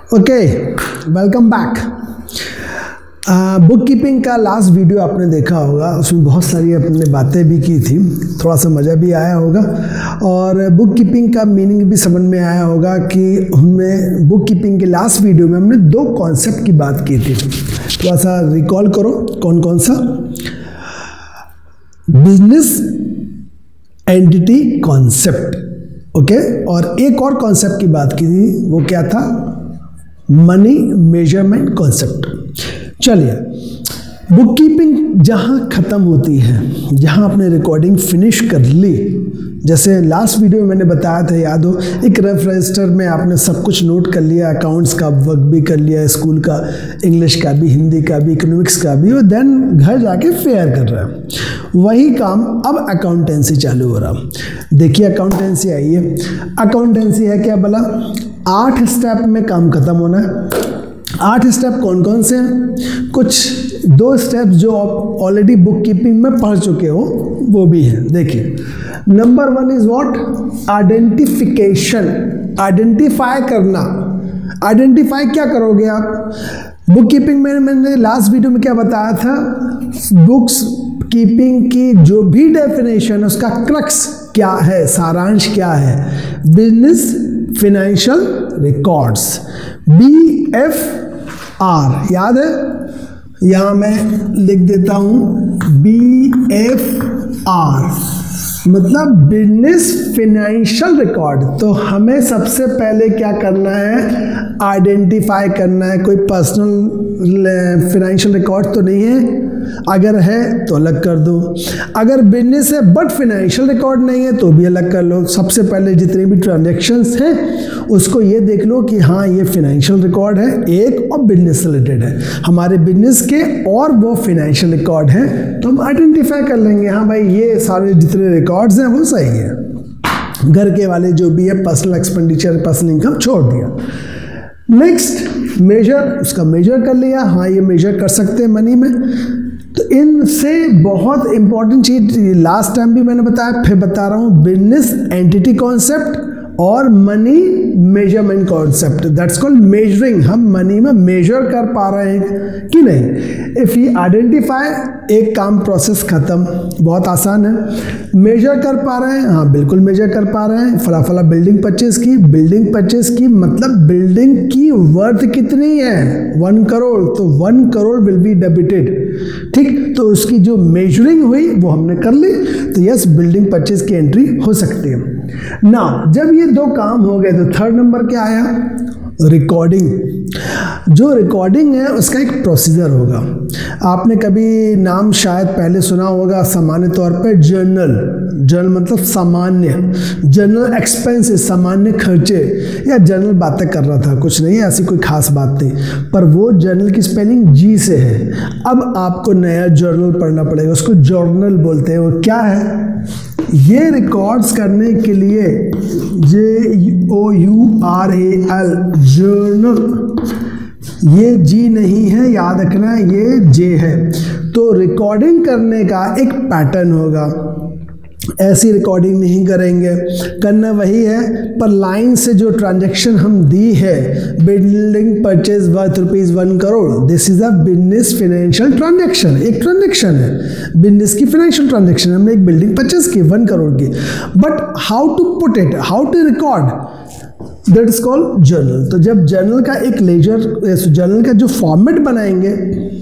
Okay, welcome back. Book keeping का last video आपने देखा होगा, उसमें बहुत सारी अपने बातें भी की थी, थोड़ा सा मज़ा भी आया होगा और बुक कीपिंग का मीनिंग भी समझ में आया होगा कि उनमें बुक कीपिंग के लास्ट वीडियो में हमने दो कॉन्सेप्ट की बात की थी। थोड़ा सा रिकॉल करो, कौन कौन सा? बिजनेस एंटिटी कॉन्सेप्ट, ओके, और एक और कॉन्सेप्ट की बात की थी, वो क्या था? Money measurement concept. चलिए, बुक कीपिंग जहाँ ख़त्म होती है, जहाँ आपने रिकॉर्डिंग फिनिश कर ली, जैसे लास्ट वीडियो में मैंने बताया था, याद हो, एक रफ रजिस्टर में आपने सब कुछ नोट कर लिया, अकाउंट्स का वर्क भी कर लिया, स्कूल का, इंग्लिश का भी, हिंदी का भी, इकोनॉमिक्स का भी, और देन घर जाके फेयर कर रहा है। वही काम अब अकाउंटेंसी चालू हो रहा। देखिए, अकाउंटेंसी आई है। अकाउंटेंसी है क्या भला? 8 स्टेप में काम खत्म होना है। 8 स्टेप कौन कौन से हैं? कुछ 2 स्टेप जो आप ऑलरेडी बुक कीपिंग में पढ़ चुके हो वो भी हैं। देखिए, number 1 is what? Identification. Identify करना। आइडेंटिफाई क्या करोगे आप? बुक कीपिंग में मैंने लास्ट वीडियो में क्या बताया था? बुक्स कीपिंग की जो भी डेफिनेशन, उसका क्रक्स क्या है, सारांश क्या है? बिजनेस फिनेंशियल रिकॉर्ड्स, BFR, याद है? यहां मैं लिख देता हूं BFR, मतलब बिजनेस फिनेंशियल रिकॉर्ड। तो हमें सबसे पहले क्या करना है? आइडेंटिफाई करना है। कोई पर्सनल फिनेंशियल रिकॉर्ड तो नहीं है, अगर है तो अलग कर दो। अगर बिजनेस है बट फिनेंशियल रिकॉर्ड नहीं है तो भी अलग कर लो। सबसे पहले जितने भी ट्रांजैक्शंस हैं उसको ये देख लो कि हाँ, ये फिनेंशियल रिकॉर्ड है एक और बिजनेस रिलेटेड है, हमारे बिजनेस के, और वो फिनेंशियल रिकॉर्ड है, तो हम आइडेंटिफाई कर लेंगे, हाँ भाई ये सारे जितने रिकॉर्ड्स हैं वो सही है। घर के वाले जो भी है, पर्सनल एक्सपेंडिचर, पर्सनल इनकम छोड़ दिया। नेक्स्ट, मेजर, उसका मेजर कर लिया, हाँ ये मेजर कर सकते हैं मनी में। तो इनसे बहुत इंपॉर्टेंट चीज लास्ट टाइम भी मैंने बताया, फिर बता रहा हूं, बिजनेस एंटिटी कॉन्सेप्ट और money measurement concept, that's called measuring. हम मनी में मेजर कर पा रहे हैं कि नहीं। इफ यू आइडेंटिफाई, एक काम प्रोसेस खत्म, बहुत आसान है। मेजर कर पा रहे हैं, हाँ बिल्कुल मेजर कर पा रहे हैं। फला फला बिल्डिंग परचेज की, बिल्डिंग परचेज की मतलब बिल्डिंग की वर्थ कितनी है? 1 करोड़, तो 1 करोड़ विल बी डेबिटेड, ठीक। तो उसकी जो मेजरिंग हुई वो हमने कर ली, तो यस, बिल्डिंग परचेज की एंट्री हो सकती है ना। जब ये 2 काम हो गए तो थर्ड नंबर क्या आया? रिकॉर्डिंग। जो रिकॉर्डिंग है उसका एक प्रोसीजर होगा। आपने कभी नाम शायद पहले सुना होगा, सामान्य तौर पे जर्नल। जर्नल मतलब सामान्य, जनरल एक्सपेंसेस, सामान्य खर्चे, या जनरल बातें कर रहा था, कुछ नहीं, ऐसी कोई खास बात नहीं, पर वो जर्नल की स्पेलिंग जी से है। अब आपको नया जर्नल पढ़ना पड़ेगा, उसको जर्नल बोलते हैं। वो क्या है? ये रिकॉर्ड्स करने के लिए JOURNAL, जर्नल, ये जी नहीं है, याद रखना, ये जे है। तो रिकॉर्डिंग करने का एक पैटर्न होगा। ऐसी रिकॉर्डिंग नहीं करेंगे, करना वही है, पर लाइन से जो ट्रांजैक्शन हम दी है, building purchase worth ₹1 crore, this is a business financial transaction. एक ट्रांजैक्शन है, बिजनेस की फाइनेंशियल ट्रांजैक्शन, हमने एक बिल्डिंग परचेज की 1 करोड़ की, but how to put it, how to record, that is called journal. तो जब जर्नल का एक लेजर, जर्नल का जो फॉर्मेट बनाएंगे,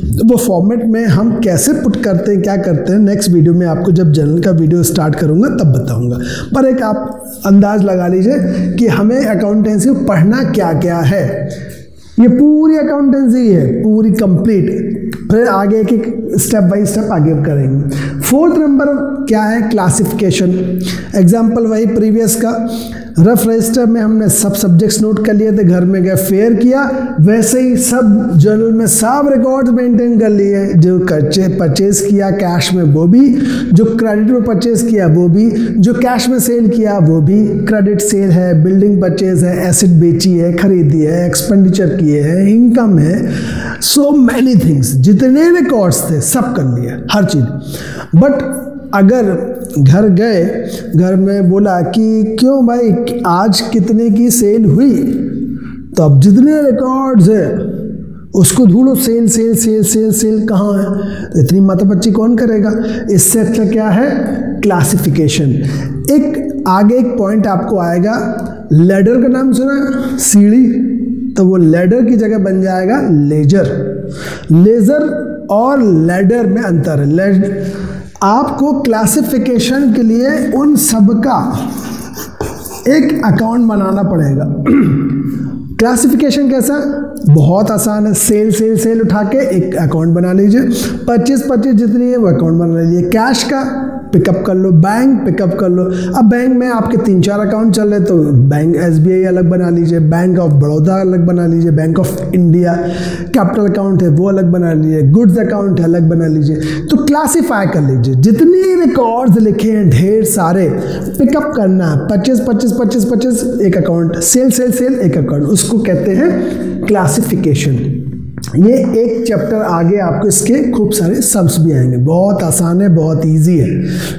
तो वो फॉर्मेट में हम कैसे पुट करते हैं, क्या करते हैं, नेक्स्ट वीडियो में आपको जब जर्नल का वीडियो स्टार्ट करूंगा तब बताऊंगा। पर एक आप अंदाज लगा लीजिए कि हमें अकाउंटेंसी पढ़ना क्या क्या है। ये पूरी अकाउंटेंसी है, पूरी कंप्लीट। फिर आगे एक एक स्टेप बाय स्टेप आगे करेंगे। 4th नंबर क्या है? क्लासिफिकेशन। एग्जाम्पल वही प्रीवियस का, रफ रजिस्टर में हमने सब सब्जेक्ट्स नोट कर लिए थे, घर में गए फेयर किया, वैसे ही सब जर्नल में सब रिकॉर्ड मेंटेन कर लिए। जो परचेज किया कैश में वो भी, जो क्रेडिट में परचेज किया वो भी, जो कैश में सेल किया वो भी, क्रेडिट सेल है, बिल्डिंग परचेज है, एसेट बेची है, खरीदी है, एक्सपेंडिचर किए हैं, इनकम है, सो मैनी थिंग्स, जितने रिकॉर्ड्स थे सब कर लिए, हर चीज़। बट अगर घर गए, घर में बोला कि क्यों भाई आज कितने की सेल हुई, तो अब जितने रिकॉर्ड्स है उसको ढूंढो, sale sale sale sale sale कहाँ है, तो इतनी मातापच्ची कौन करेगा। इससे अच्छा क्या है, क्लासिफिकेशन। एक आगे एक पॉइंट आपको आएगा, लैडर का नाम सुना, सीढ़ी, तो वो लैडर की जगह बन जाएगा लेजर। लेजर और लैडर में अंतर है। आपको क्लासिफिकेशन के लिए उन सब का एक अकाउंट बनाना पड़ेगा। क्लासिफिकेशन कैसा, बहुत आसान है, सेल सेल सेल उठा के एक अकाउंट बना लीजिए, परचेज जितनी है वो अकाउंट बना लीजिए, कैश का पिकअप कर लो, बैंक पिकअप कर लो। अब बैंक में आपके 3-4 अकाउंट चल रहे तो बैंक SBI अलग बना लीजिए, बैंक ऑफ बड़ौदा अलग बना लीजिए, bank of India capital account है वो अलग बना लीजिए, गुड्स अकाउंट है अलग बना लीजिए। तो क्लासीफाई कर लीजिए, जितने रिकॉर्ड्स लिखे हैं ढेर सारे पिकअप करना है, परचेज एक अकाउंट, सेल सेल सेल एक अकाउंट, उसको कहते हैं क्लासिफिकेशन। ये एक चैप्टर आगे आपको इसके खूब सारे सब्स भी आएंगे, बहुत आसान है, बहुत इजी है।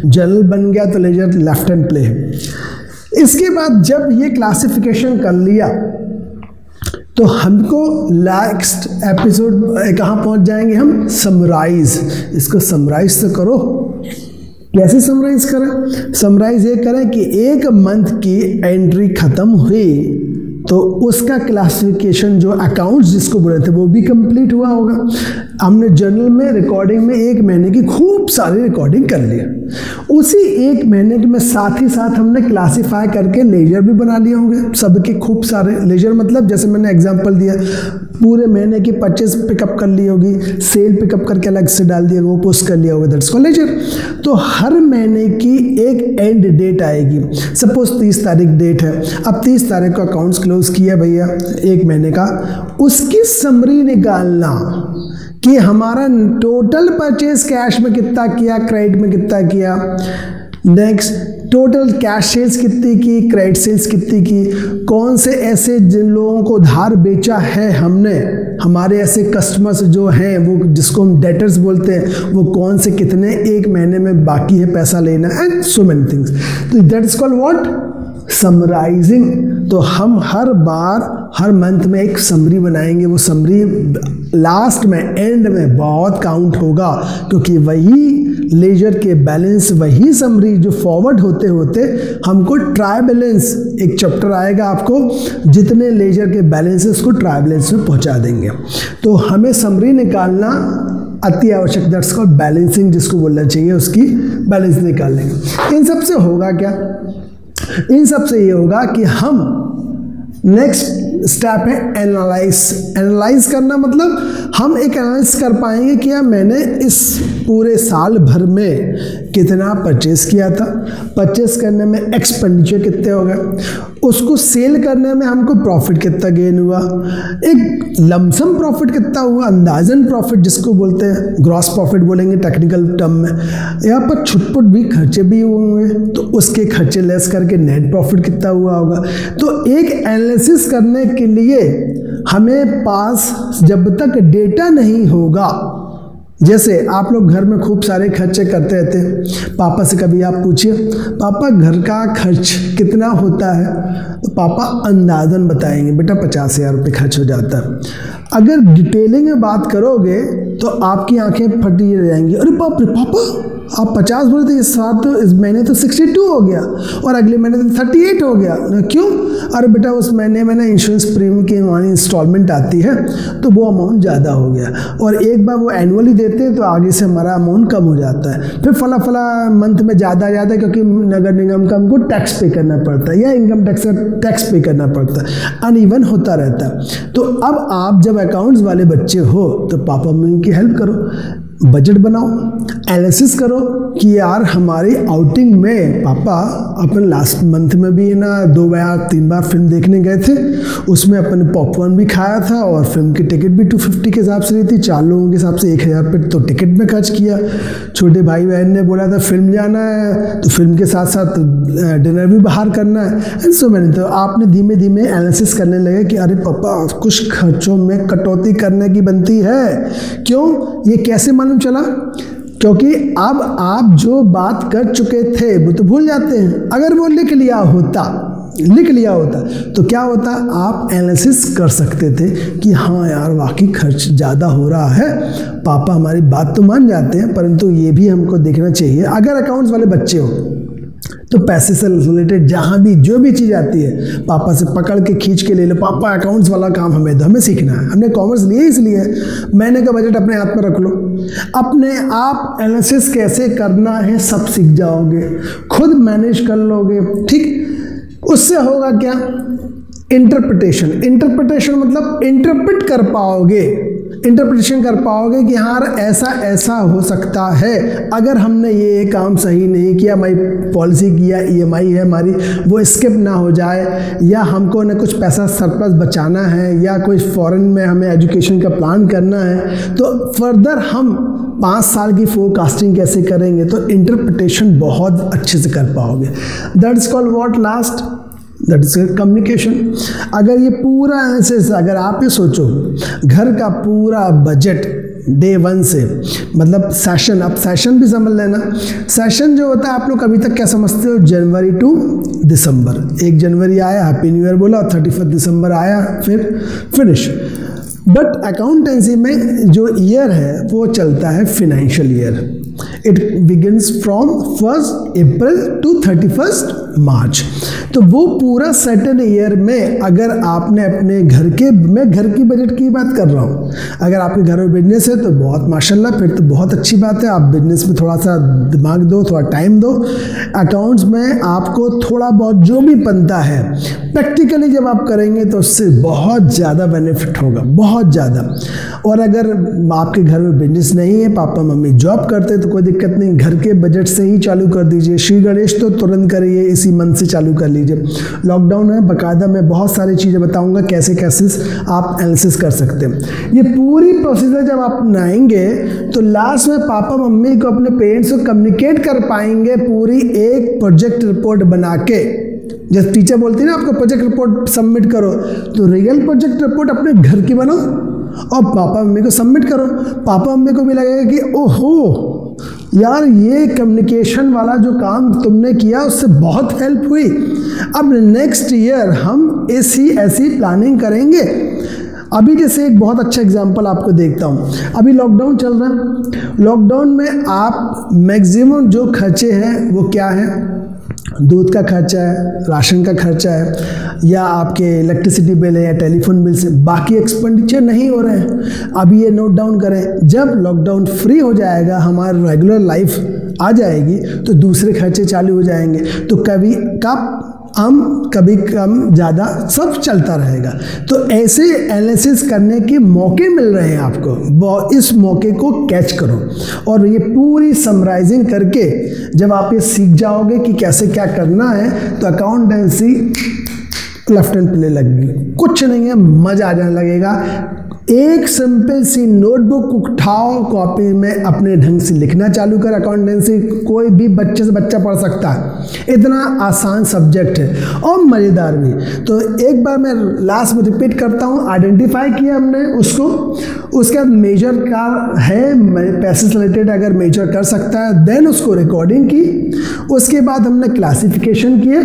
जनरल बन गया तो लेजर लेफ्ट हैंड प्ले है। इसके बाद जब ये क्लासिफिकेशन कर लिया तो हमको नेक्स्ट एपिसोड कहाँ पहुँच जाएंगे हम, समराइज। इसको समराइज तो करो। कैसे समराइज करें, समराइज ये करें कि एक मंथ की एंट्री खत्म हुई तो उसका क्लासिफिकेशन जो अकाउंट्स जिसको बोले थे वो भी कंप्लीट हुआ होगा। हमने जर्नल में रिकॉर्डिंग में 1 महीने की खूब सारी रिकॉर्डिंग कर लिया, उसी 1 महीने में साथ ही साथ हमने क्लासिफाई करके लेजर भी बना लिए होंगे सबके खूब सारे। लेजर मतलब जैसे मैंने एग्जांपल दिया, पूरे महीने की परचेज पिकअप कर ली होगी, सेल पिकअप करके अलग से डाल दिया, वो पोस्ट कर लिया होगा, दैट्स कॉल्ड लेजर। तो हर महीने की एक एंड डेट आएगी, सपोज 30 तारीख डेट है, अब 30 तारीख को अकाउंट्स क्लोज किया भैया 1 महीने का, उसकी समरी निकालना कि हमारा टोटल परचेज कैश में कितना किया, क्रेडिट में कितना किया, नेक्स्ट टोटल कैश सेल्स कितनी की, क्रेडिट सेल्स कितनी की, कौन से ऐसे जिन लोगों को उधार बेचा है हमने, हमारे ऐसे कस्टमर्स जो हैं वो जिसको हम डेटर्स बोलते हैं, वो कौन से कितने 1 महीने में बाकी है पैसा लेना, एंड सो मेनी थिंग्स। तो that is called what, summarising. तो हम हर बार हर मंथ में एक समरी बनाएंगे, वो समरी लास्ट में एंड में बहुत काउंट होगा, क्योंकि वही लेजर के बैलेंस, वही समरी जो फॉरवर्ड होते होते हमको ट्राई बैलेंस, एक चैप्टर आएगा आपको, जितने लेजर के बैलेंस है उसको ट्राई बैलेंस में पहुंचा देंगे। तो हमें समरी निकालना अति आवश्यक, दैट्स कॉल्ड बैलेंसिंग, जिसको बोलना चाहिए, उसकी बैलेंस निकाल लेंगे। इन सब से होगा क्या, इन सब से ये होगा कि हम नेक्स्ट स्टेप है एनालाइज। एनालाइज करना मतलब हम एक एनालाइज कर पाएंगे कि यार मैंने इस पूरे साल भर में कितना परचेस किया था, परचेस करने में एक्सपेंडिचर कितने हो गए, उसको सेल करने में हमको प्रॉफिट कितना गेन हुआ, एक लमसम प्रॉफिट कितना हुआ, अंदाजन प्रॉफिट जिसको बोलते हैं, ग्रॉस प्रॉफिट बोलेंगे टेक्निकल टर्म में। यहाँ पर छुटपुट भी खर्चे भी हुए तो उसके खर्चे लेस करके नेट प्रॉफिट कितना हुआ होगा। तो एक एनालिसिस करने के लिए हमें पास जब तक डेटा नहीं होगा, जैसे आप लोग घर में खूब सारे खर्चे करते रहते हैं, पापा से कभी आप पूछिए पापा घर का खर्च कितना होता है, तो पापा अंदाजन बताएंगे बेटा 50,000 रुपये खर्च हो जाता है। अगर डिटेलिंग में बात करोगे तो आपकी आंखें फटी रह जाएंगी, अरे बाप रे पापा आप 50 बोले थे, इस साल तो इस महीने तो 62 हो गया और अगले महीने तो 38 हो गया ना, क्यों, अरे बेटा उस महीने में ना इंश्योरेंस प्रीमियम की हमारी इंस्टॉलमेंट आती है तो वो अमाउंट ज़्यादा हो गया, और एक बार वो एनुअली देते हैं तो आगे से हमारा अमाउंट कम हो जाता है, फिर फला मंथ में ज़्यादा क्योंकि नगर निगम का हमको टैक्स पे करना पड़ता है या इनकम टैक्स पे करना पड़ता है, अनइवन होता रहता है। तो अब आप जब अकाउंट्स वाले बच्चे हो तो पापा मम्मी की हेल्प करो, बजट बनाओ, एनालिसिस करो कि यार हमारी आउटिंग में पापा अपन लास्ट मंथ में भी ना 2 या 3 बार फिल्म देखने गए थे, उसमें अपन पॉपकॉर्न भी खाया था और फिल्म की टिकट भी 250 के हिसाब से रही थी, 4 लोगों के हिसाब से 1000 रुपये तो टिकट में खर्च किया। छोटे भाई बहन ने बोला था फिल्म जाना है तो फिल्म के साथ साथ डिनर भी बाहर करना है, एंड सो मैंने तो आपने धीमे धीमे एनालिसिस करने लगे कि अरे पापा कुछ खर्चों में कटौती करने की बनती है। क्यों, ये कैसे मालूम चला, क्योंकि अब आप जो बात कर चुके थे वो तो भूल जाते हैं, अगर वो लिख लिया होता लिख लिया होता तो क्या होता, आप एनालिसिस कर सकते थे कि हाँ यार वाकई खर्च ज़्यादा हो रहा है, पापा हमारी बात तो मान जाते हैं परंतु ये भी हमको देखना चाहिए। अगर अकाउंट्स वाले बच्चे हो तो पैसे से रिलेटेड जहाँ भी जो भी चीज़ आती है पापा से पकड़ के खींच के ले लो, पापा अकाउंट्स वाला काम हमें दो, हमें सीखना है, हमने कॉमर्स लिए इसलिए। महीने का बजट अपने हाथ में रख लो, अपने आप एनालिसिस कैसे करना है सब सीख जाओगे, खुद मैनेज कर लोगे, ठीक। उससे होगा क्या, इंटरप्रिटेशन। इंटरप्रिटेशन मतलब इंटरप्रेट कर पाओगे, इंटरप्रिटेशन कर पाओगे कि हाँ ऐसा ऐसा हो सकता है, अगर हमने ये काम सही नहीं किया, हमारी पॉलिसी किया EMI है हमारी वो स्किप ना हो जाए, या हमको ना कुछ पैसा सरप्लस बचाना है, या कोई फॉरेन में हमें एजुकेशन का प्लान करना है, तो फर्दर हम 5 साल की फोरकास्टिंग कैसे करेंगे, तो इंटरप्रिटेशन बहुत अच्छे से कर पाओगे। That is called what, last that is communication. अगर ये पूरा एनालिसिस, अगर आप ये सोचो घर का पूरा बजट डे 1 से, मतलब सेशन, अब सेशन भी समझ लेना, सेशन जो होता है आप लोग अभी तक क्या समझते हो, जनवरी टू दिसंबर, 1 जनवरी आया हैप्पी न्यू ईयर बोला, 31 दिसंबर आया फिर फिनिश। बट अकाउंटेंसी में जो ईयर है वो चलता है financial year, it begins from 1 April to 31 March. तो वो पूरा सर्टेन ईयर में अगर आपने अपने घर के, मैं घर की बजट की बात कर रहा हूँ, अगर आपके घर में बिजनेस है तो बहुत माशाल्लाह, फिर तो बहुत अच्छी बात है, आप बिजनेस में थोड़ा सा दिमाग दो, थोड़ा टाइम दो। अकाउंट्स में आपको थोड़ा बहुत जो भी बनता है प्रैक्टिकली जब आप करेंगे तो उससे बहुत ज़्यादा बेनिफिट होगा, बहुत ज़्यादा। और अगर आपके घर में बिजनेस नहीं है, पापा मम्मी जॉब करते तो कोई दिक्कत नहीं, घर के बजट से ही चालू कर दीजिए। श्री गणेश तो तुरंत करिए, इसी मंथ से चालू कर लीजिए। लॉकडाउन है, बाकायदा मैं बहुत सारी चीज़ें बताऊंगा कैसे कैसे आप एनालिसिस कर सकते हैं। ये पूरी प्रोसीजर जब आप अपनाएंगे तो लास्ट में पापा मम्मी को, अपने पेरेंट्स को कम्युनिकेट कर पाएंगे पूरी एक प्रोजेक्ट रिपोर्ट बना के। जब टीचर बोलती है ना आपको प्रोजेक्ट रिपोर्ट सबमिट करो, तो रियल प्रोजेक्ट रिपोर्ट अपने घर की बनाओ और पापा मम्मी को सबमिट करो। पापा मम्मी को भी लगेगा कि ओहो यार ये कम्युनिकेशन वाला जो काम तुमने किया उससे बहुत हेल्प हुई, अब नेक्स्ट ईयर हम ऐसी प्लानिंग करेंगे। अभी जैसे एक बहुत अच्छा एग्जांपल आपको देखता हूँ, अभी लॉकडाउन चल रहा है, लॉकडाउन में आप मैक्सिमम जो खर्चे हैं वो क्या है, दूध का खर्चा है, राशन का खर्चा है, या आपके इलेक्ट्रिसिटी बिल है या टेलीफोन बिल से, बाकी एक्सपेंडिचर नहीं हो रहे हैं। अभी ये नोट डाउन करें, जब लॉकडाउन फ्री हो जाएगा, हमारी रेगुलर लाइफ आ जाएगी तो दूसरे खर्चे चालू हो जाएंगे, तो कभी कभी कम ज़्यादा सब चलता रहेगा। तो ऐसे एनालिसिस करने के मौके मिल रहे हैं आपको, इस मौके को कैच करो और ये पूरी समराइजिंग करके जब आप ये सीख जाओगे कि कैसे क्या करना है, तो अकाउंटेंसी लेफ्ट हैंड प्ले लगेगी, कुछ नहीं है, मजा आ जाने लगेगा। एक सिंपल सी नोटबुक उठाओ, कॉपी में अपने ढंग से लिखना चालू कर। अकाउंटेंसी कोई भी बच्चे से बच्चा पढ़ सकता है, इतना आसान सब्जेक्ट है और मज़ेदार भी। तो एक बार मैं लास्ट में रिपीट करता हूँ, आइडेंटिफाई किया हमने उसको, उसके बाद मेजर का है, पैसे से रिलेटेड अगर मेजर कर सकता है, देन उसको रिकॉर्डिंग की, उसके बाद हमने क्लासिफिकेशन किए,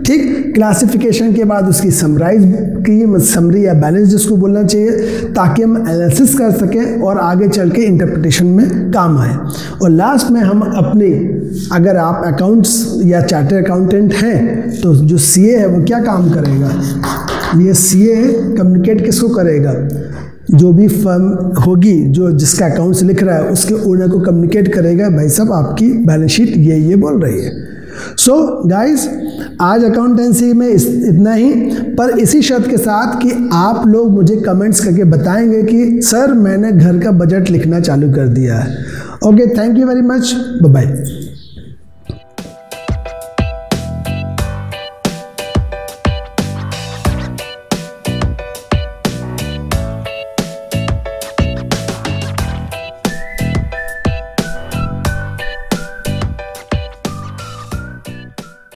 ठीक। क्लासिफिकेशन के बाद उसकी समराइज की, समरी या बैलेंस जिसको बोलना चाहिए, ताकि हम एनालिसिस कर सकें और आगे चल के इंटरप्रिटेशन में काम आए। और लास्ट में हम अपनी, अगर आप अकाउंट्स या चार्टर्ड अकाउंटेंट हैं तो जो CA है वो क्या काम करेगा, ये CA कम्युनिकेट किसको करेगा, जो भी फर्म होगी जो जिसका अकाउंट्स लिख रहा है उसके ओनर को कम्युनिकेट करेगा, भाई साहब आपकी बैलेंस शीट ये बोल रही है। सो गाइज, आज अकाउंटेंसी में इतना ही, पर इसी शर्त के साथ कि आप लोग मुझे कमेंट्स करके बताएंगे कि सर मैंने घर का बजट लिखना चालू कर दिया है। Okay, thank you very much, bye bye.